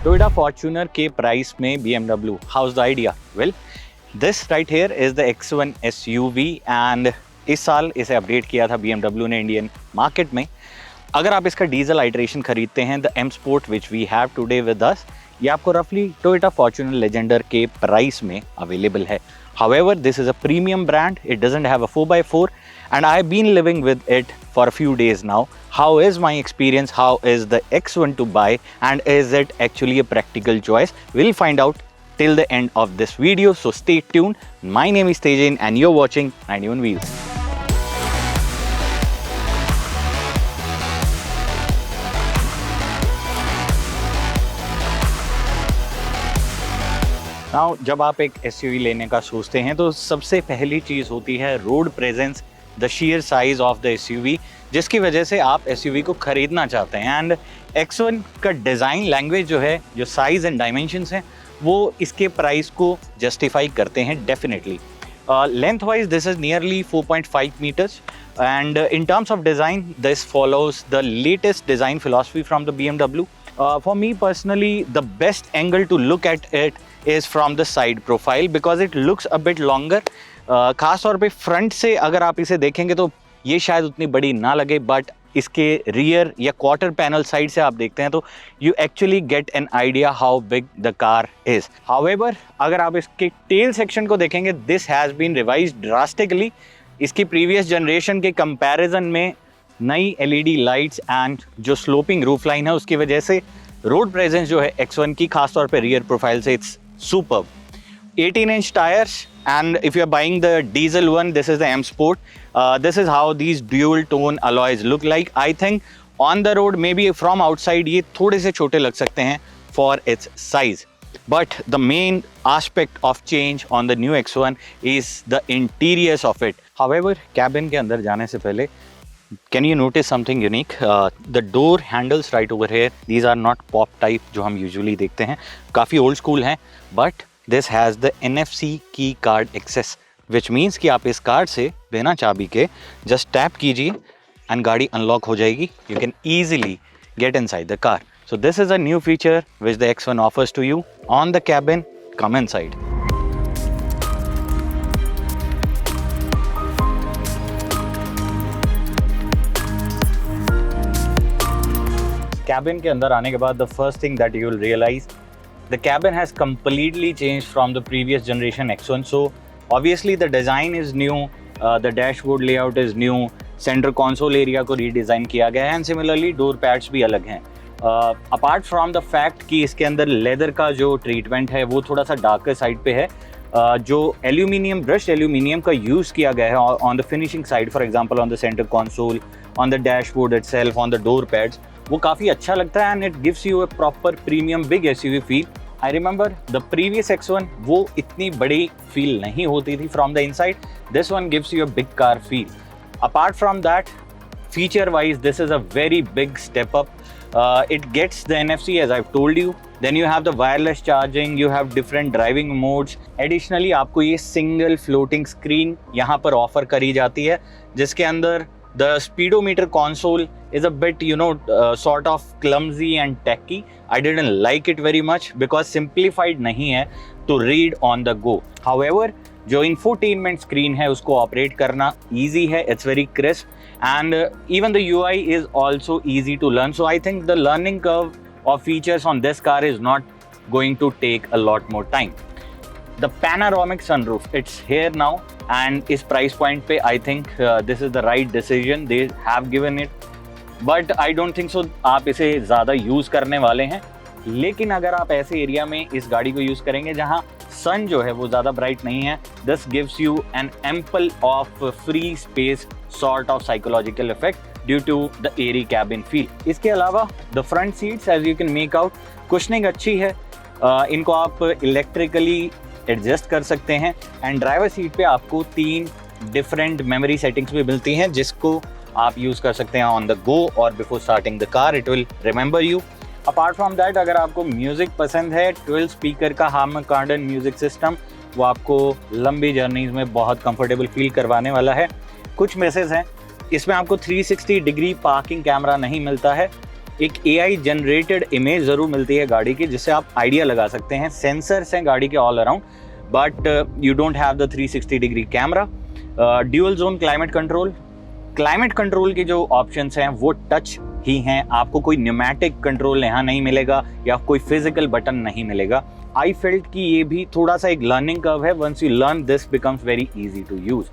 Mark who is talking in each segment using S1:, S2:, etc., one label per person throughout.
S1: Toyota Fortuner के price में BMW. How's the idea? Well, this right here is the X1 SUV and इस साल इसे update किया था BMW ने इंडियन मार्केट में. अगर आप इसका डीजल आइटरेशन खरीदते हैं, the M Sport which we have today with us, ये आपको रफली Toyota Fortuner Legender के प्राइस में अवेलेबल है. However, this is a premium brand. It doesn't have a 4x4 and I've been living with it for a few days now. How is my experience? How is the X1 to buy and is it actually a practical choice? We'll find out till the end of this video. So stay tuned. My name is Tejan and you're watching 91 Wheels. Now जब आप एक SUV लेने का सोचते हैं तो सबसे पहली चीज़ होती है road presence, the share size of the SUV, जिसकी वजह से आप एसयूवी को ख़रीदना चाहते हैं. एंड X1 का डिज़ाइन लैंग्वेज जो है, जो साइज़ एंड डायमेंशंस हैं, वो इसके प्राइस को जस्टिफाई करते हैं definitely. Length wise this is nearly 4.5 meters and in terms of design this follows the latest design philosophy from the BMW. For me personally, the best angle to look at it is from the side profile because it looks a bit longer. खास तौर पे front से अगर आप इसे देखेंगे तो ये शायद उतनी बड़ी ना लगे, बट इसके रियर या क्वार्टर पैनल साइड से आप देखते हैं तो you actually get an idea how big the car is. However, अगर आप इसके टेल सेक्शन को देखेंगे, this has been revised drastically. इसकी प्रीवियस जनरेशन के कंपैरिजन में नई LED लाइट्स एंड जो स्लोपिंग रूफ लाइन है उसकी वजह से रोड प्रेजेंस जो है X1 की, खासतौर पे रियर प्रोफाइल से, it's superb. 18-inch tyres and if you are buying the diesel one, this is the M Sport. This is how these dual tone alloys look like. I think on the road maybe from outside ये थोड़े से छोटे लग सकते हैं for its size. But the main aspect of change on the new X1 is the interiors of it. However, cabin के अंदर जाने से पहले can you notice something unique? The door handles right over here, these are not pop type जो हम usually देखते हैं, काफ़ी old school हैं, but this has the NFC key card access, which means कि आप इस कार्ड से बिना चाबी के just tap कीजिए and गाड़ी unlock हो जाएगी. You can easily get inside the car. So this is a new feature which the X1 offers to you on the cabin. Come inside. Cabin के अंदर आने के बाद the first thing that you will realize, the cabin has completely changed from the previous generation X1. So obviously the design is new, the dashboard layout is new, center console area को redesign किया गया है and similarly door pads भी अलग हैं. Apart from the fact कि इसके अंदर leather का जो treatment है वो थोड़ा सा darker side पे है, जो एल्यूमिनियम, ब्रश्ड एल्यूमिनियम का यूज़ किया गया है on the finishing side, for example on the center console, on the dashboard itself, on the door pads, वो काफ़ी अच्छा लगता है and it gives you a proper premium big SUV feel. I remember the previous X1 वो इतनी बड़ी feel नहीं होती थी from the inside. This one gives you a big car feel. Apart from that, feature wise this is a very big step up. It gets the NFC as I've told you. Then you have the wireless charging, you have different driving modes. Additionally आपको ये single floating screen यहाँ पर offer करी जाती है, जिसके अंदर the speedometer console is a bit sort of clumsy and tacky. I didn't like it very much because simplified नहीं है to read on the go. However, जो infotainment screen है उसको operate करना easy है, it's very crisp and even the UI is also easy to learn. So I think the learning curve of features on this car is not going to take a lot more time. The panoramic sunroof, it's here now and इस price point पे I think this is the right decision they have given it. But I don't think so आप इसे ज़्यादा use करने वाले हैं. लेकिन अगर आप ऐसे एरिया में इस गाड़ी को यूज़ करेंगे जहाँ सन जो है वो ज़्यादा ब्राइट नहीं है, this gives you an ample of free space sort of psychological effect due to the airy cabin feel. इसके अलावा the front seats as you can make out, cushioning अच्छी है, इनको आप इलेक्ट्रिकली एडजस्ट कर सकते हैं एंड ड्राइवर सीट पे आपको 3 डिफरेंट मेमोरी सेटिंग्स भी मिलती हैं जिसको आप यूज़ कर सकते हैं ऑन द गो और before starting the car, it will remember you. Apart from that, अगर आपको म्यूज़िक पसंद है, 12 स्पीकर का हार्मन कार्डन म्यूज़िक सिस्टम वो आपको लंबी जर्नीज़ में बहुत कंफर्टेबल फील करवाने वाला है. कुछ मिसेस हैं, इसमें आपको 360 डिग्री पार्किंग कैमरा नहीं मिलता है. एक AI जनरेटेड इमेज ज़रूर मिलती है गाड़ी की, जिससे आप आइडिया लगा सकते हैं। सेंसर्स हैं गाड़ी के all around, but you don't have the 360 degree camera. Dual zone climate control के जो ऑप्शंस हैं वो टच ही हैं, आपको कोई न्यूमैटिक कंट्रोल यहाँ नहीं मिलेगा या कोई फिजिकल बटन नहीं मिलेगा। आई फेल्ट कि ये भी थोड़ा सा एक लर्निंग कर्व है। Once you learn this becomes very easy to use,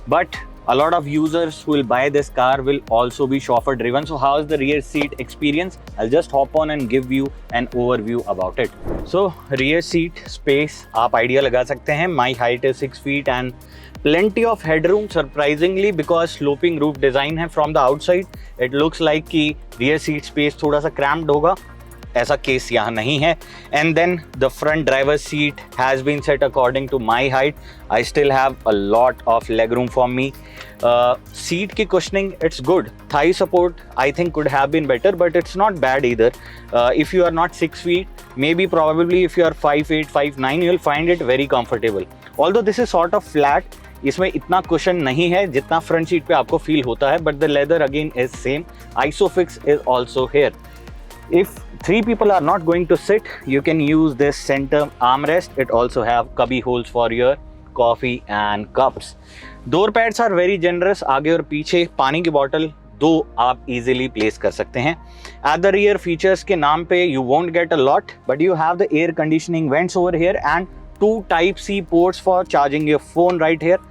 S1: but a lot of users who will buy this car will also be chauffeur driven. So how is the rear seat experience? I'll just hop on and give you an overview about it. So rear seat space आप idea लगा सकते हैं। My height is 6 feet and plenty of headroom, surprisingly, because sloping roof design है from the outside. It looks like कि rear seat space थोड़ा सा cramped होगा, ऐसा केस यहाँ नहीं है। And then the front driver seat has been set according to my height. I still have a lot of leg room for me. Seat की cushioning it's good. Thigh support I think could have been better, but it's not bad either. If you are not 6 feet, maybe probably if you are 5'8", 5'9", you will find it very comfortable. Although this is sort of flat, इसमें इतना cushion नहीं है जितना front seat पे आपको feel होता है, but the leather again is same. Isofix is also here. If 3 people are not going to sit, you can use this center armrest. It also have cubby holes for your coffee and cups. Door pads are very generous. आगे और पीछे पानी की bottle 2 आप easily place कर सकते हैं. At the rear features के नाम पे you won't get a lot, but you have the air conditioning vents over here and 2 Type-C ports for charging your phone right here.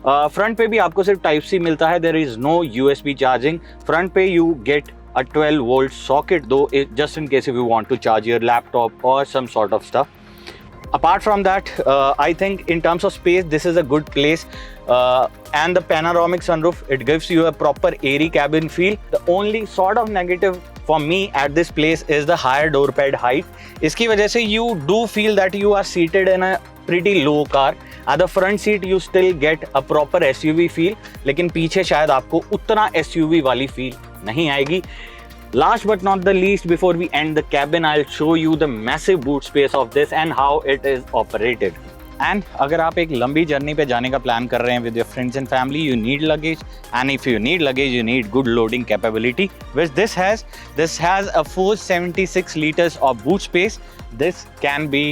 S1: Front पे भी आपको सिर्फ Type-C मिलता है. There is no USB charging. Front पे you get a 12-volt socket, though just in case if you want to charge your laptop or some sort of stuff. Apart from that, I think in terms of space, this is a good place. And the panoramic sunroof, it gives you a proper airy cabin feel. The only sort of negative for me at this place is the higher door pad height. इसकी वजह से you do feel that you are seated in a pretty low car. At the front seat you still get a proper SUV feel, लेकिन पीछे शायद आपको उतना SUV वाली feel नहीं आएगी. Last but not the least, before we end the cabin, I'll show you the massive boot space of this and how it is operated. And अगर आप एक लंबी जर्नी पे जाने का प्लान कर रहे हैं with your friends and family, you need luggage, and if you need luggage, you need good loading capability, which this has. This has a 476 liters of boot space. This can be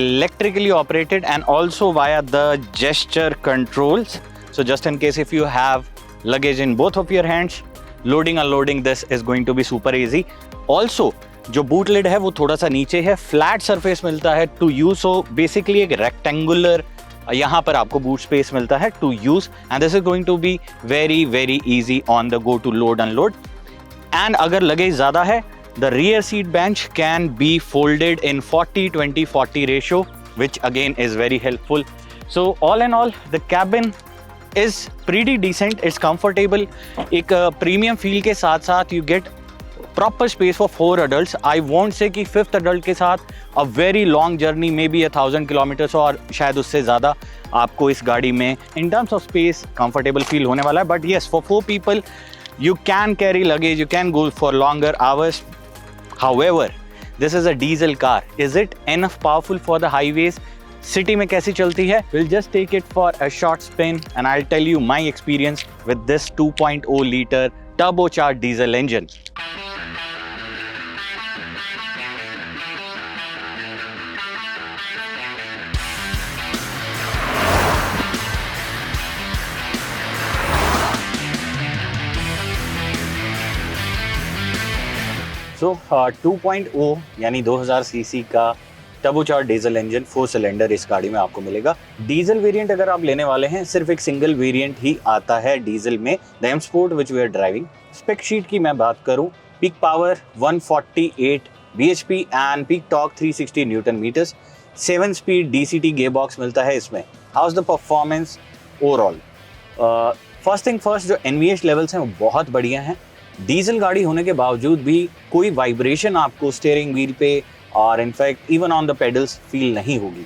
S1: electrically operated and also via the gesture controls. So just in case if you have luggage in both of your hands, loading unloading this is going to be super easy. Also जो boot lid है वो थोड़ा सा नीचे है, flat surface मिलता है to use. So basically एक रेक्टेंगुलर यहाँ पर आपको बूट स्पेस मिलता है to use, and this is going to be very very easy on the go to load unload. And अगर लगेज ज़्यादा है, the rear seat bench can be folded in 40-20-40 ratio, which again is very helpful. So all in all, the cabin is pretty decent. It's comfortable. एक premium feel के साथ साथ you get proper space for 4 adults. I won't say कि 5th adult के साथ a very long journey, maybe 1000 kilometers और शायद उससे ज़्यादा आपको इस गाड़ी में in terms of space comfortable feel होने वाला है. But yes, for 4 people you can carry luggage, you can go for longer hours. However, this is a diesel car. Is it enough powerful for the highways? City में कैसी चलती है? We'll just take it for a short spin and I'll tell you my experience with this 2.0 liter turbocharged diesel engine. So 2.0 यानी 2000 CC का turbocharge diesel engine 4 cylinder इस गाड़ी में आपको मिलेगा. डीजल वेरिएंट अगर आप लेने वाले हैं, सिर्फ एक सिंगल वेरिएंट ही आता है डीजल में, the M sport which we are driving. Spec sheet की मैं बात करूं, peak power 148 bhp and peak torque 360 newton meters. 7 speed DCT gear box मिलता है इसमें. How is the performance overall? First thing first, जो NVH लेवल्स हैं वो बहुत बढ़िया हैं. डीजल गाड़ी होने के बावजूद भी कोई वाइब्रेशन आपको स्टीयरिंग व्हील पे और in fact even on the pedals feel नहीं होगी.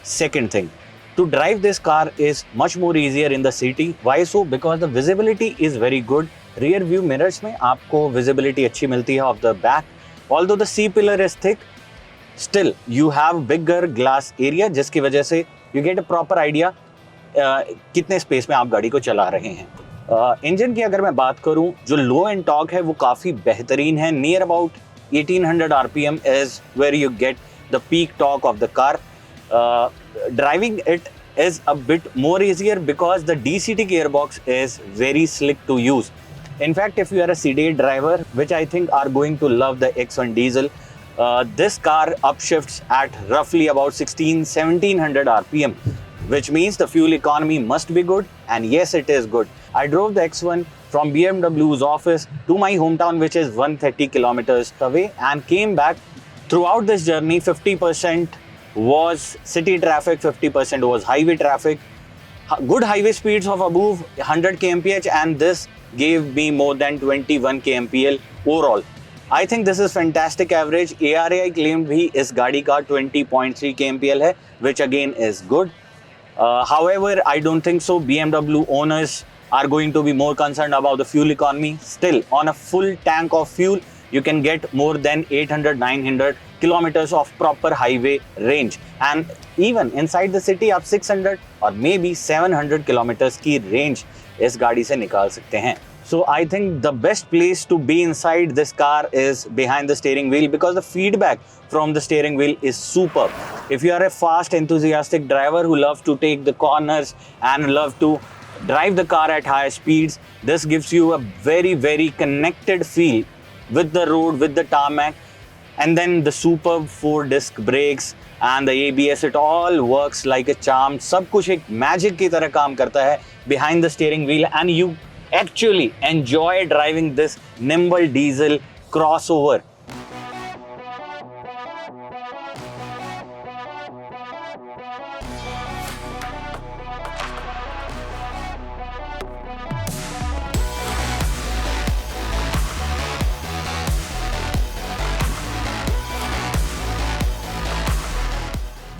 S1: Second thing, to drive this car is much more easier in the city. Why so? Because the visibility is very good. Rear view mirrors में आपको visibility अच्छी मिलती है of the back. Although the C pillar is thick, still you have bigger glass area, जिसकी वजह से you get a proper idea कितने space में आप गाड़ी को चला रहे हैं. इंजन की अगर मैं बात करूं, जो लो एंड टॉर्क है वो काफ़ी बेहतरीन है. Near about 1800 RPM is where you get the peak torque of the car. Driving it is a bit more easier because the DCT gearbox is very slick to use. In fact, if you are a CDI driver, which I think are going to love the X1 diesel, this car upshifts at roughly about 1700 RPM, which means the fuel economy must be good, and yes, it is good. I drove the X1 from BMW's office to my hometown, which is 130 kilometers away, and came back. Throughout this journey, 50% was city traffic, 50% was highway traffic. Good highway speeds of above 100 kmph, and this gave me more than 21 kmpl overall. I think this is fantastic average. ARAI claimed भी इस गाड़ी का 20.3 kmpl है, which again is good. However, I don't think so. BMW owners are going to be more concerned about the fuel economy. Still, on a full tank of fuel, you can get more than 800-900 kilometers of proper highway range, and even inside the city आप 600 or maybe 700 kilometers की range इस गाड़ी से निकाल सकते हैं. So I think the best place to be inside this car is behind the steering wheel, because the feedback from the steering wheel is superb. If you are a fast, enthusiastic driver who loves to take the corners and love to drive the car at high speeds, this gives you a very, very connected feel with the road, with the tarmac. And then the superb 4-disc brakes and the ABS, it all works like a charm. सब कुछ एक magic की तरह काम करता है behind the steering wheel, and you actually enjoy driving this nimble diesel crossover.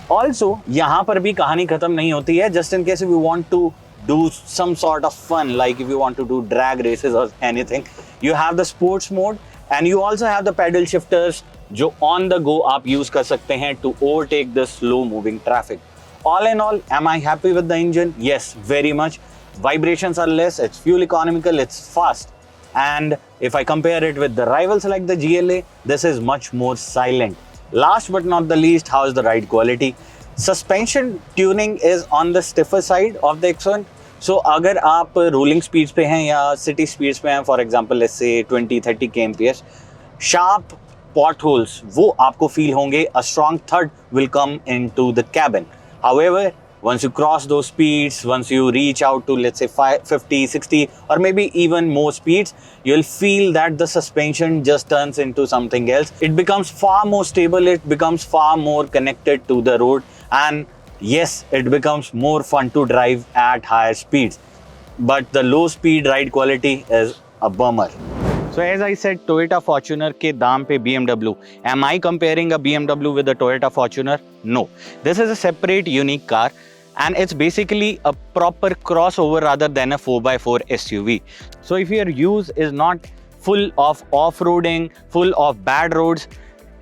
S1: Also, यहाँ पर भी कहानी खत्म नहीं होती है. Just in case if you want to do some sort of fun, like if you want to do drag races or anything, you have the sports mode, and you also have the pedal shifters जो on the go आप use कर सकते हैं to overtake the slow moving traffic. All in all, am I happy with the engine? Yes, very much. Vibrations are less, it's fuel economical, it's fast. And if I compare it with the rivals like the GLA, this is much more silent. Last but not the least, how is the ride quality? Suspension tuning is on the stiffer side of the X1. So अगर आप rolling speeds पे हैं या city speeds पे हैं, for example let's say 20-30 kmph, sharp potholes वो आपको feel होंगे. A strong thud will come into the cabin. However, once you cross those speeds, once you reach out to let's say 50, 60 or maybe even more speeds, you'll feel that the suspension just turns into something else. It becomes far more stable, it becomes far more connected to the road, and yes, it becomes more fun to drive at higher speeds. But the low speed ride quality is a bummer. So as I said, Toyota Fortuner के दाम पे BMW. Am I comparing a BMW with a Toyota Fortuner? No. This is a separate, unique car, and it's basically a proper crossover rather than a 4x4 SUV. So if your use is not full of off-roading, full of bad roads,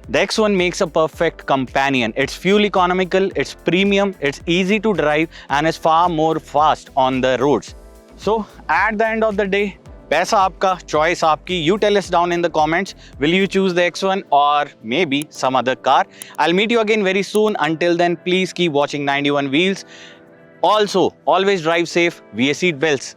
S1: the X1 makes a perfect companion. It's fuel economical, it's premium, it's easy to drive, and it's far more fast on the roads. So at the end of the day, पैसा आपका, choice आपकी. You tell us down in the comments, will you choose the X1 or maybe some other car? I'll meet you again very soon. Until then, please keep watching 91 Wheels. Also, always drive safe, wear seat belts.